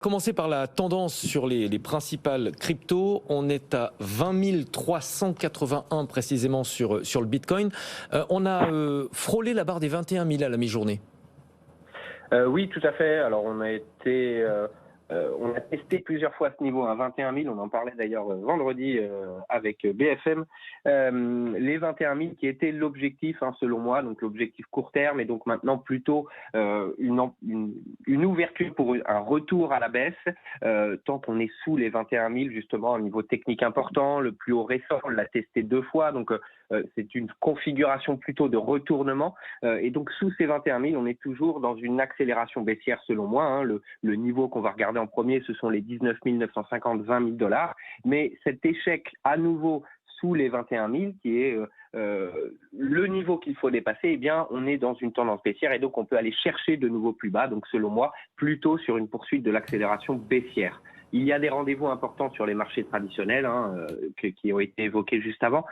Commencer par la tendance sur les principales cryptos. On est à 20 381 précisément sur le Bitcoin. On a frôlé la barre des 21 000 à la mi-journée. Oui, tout à fait. Alors, on a testé plusieurs fois ce niveau, 21 000. On en parlait d'ailleurs vendredi avec BFM. Les 21 000 qui étaient l'objectif, selon moi, donc l'objectif court terme, et donc maintenant plutôt une ouverture pour un retour à la baisse. Tant qu'on est sous les 21 000, justement, un niveau technique important, le plus haut récent, on l'a testé 2 fois, donc c'est une configuration plutôt de retournement. Et donc sous ces 21 000, on est toujours dans une accélération baissière selon moi. Le niveau qu'on va regarder en premier, ce sont les 19 950, 20 000 $. Mais cet échec à nouveau sous les 21 000, qui est le niveau qu'il faut dépasser, eh bien, on est dans une tendance baissière et donc on peut aller chercher de nouveaux plus bas. Donc selon moi, plutôt sur une poursuite de l'accélération baissière. Il y a des rendez-vous importants sur les marchés traditionnels qui ont été évoqués juste avant.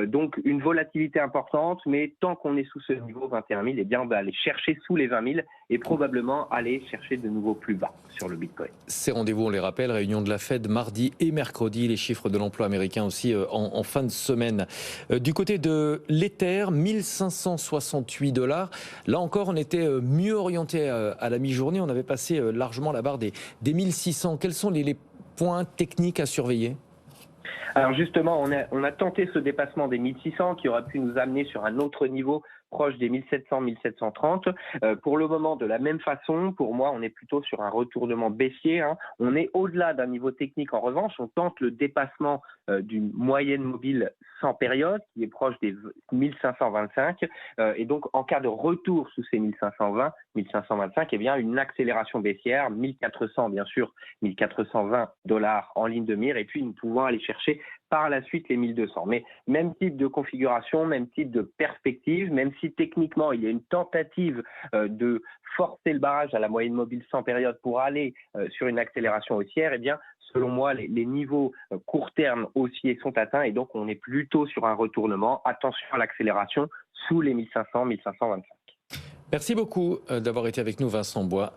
Donc une volatilité importante, mais tant qu'on est sous ce niveau 21 000, eh bien, on va aller chercher sous les 20 000 et probablement aller chercher de nouveaux plus bas sur le Bitcoin. Ces rendez-vous, on les rappelle, réunion de la Fed mardi et mercredi, les chiffres de l'emploi américain aussi en fin de semaine. Du côté de l'Ether, 1568 $. Là encore, on était mieux orienté à la mi-journée. On avait passé largement la barre des 1600. Quels sont les points techniques à surveiller? Alors justement, on a tenté ce dépassement des 1600 qui aurait pu nous amener sur un autre niveau proche des 1700, 1730. Pour le moment, de la même façon, pour moi, on est plutôt sur un retournement baissier. On est au-delà d'un niveau technique. En revanche, on tente le dépassement d'une moyenne mobile sans période qui est proche des 1525. Et donc, en cas de retour sous ces 1520, 1525, eh bien, une accélération baissière, 1400 bien sûr, 1420 $ en ligne de mire. Et puis, nous pouvons aller chercher par la suite les 1200. Mais même type de configuration, même type de perspective, même si techniquement il y a une tentative de forcer le barrage à la moyenne mobile sans période pour aller sur une accélération haussière, eh bien, selon moi, les niveaux court terme haussiers sont atteints et donc on est plutôt sur un retournement. Attention à l'accélération sous les 1500, 1525. Merci beaucoup d'avoir été avec nous, Vincent Bois.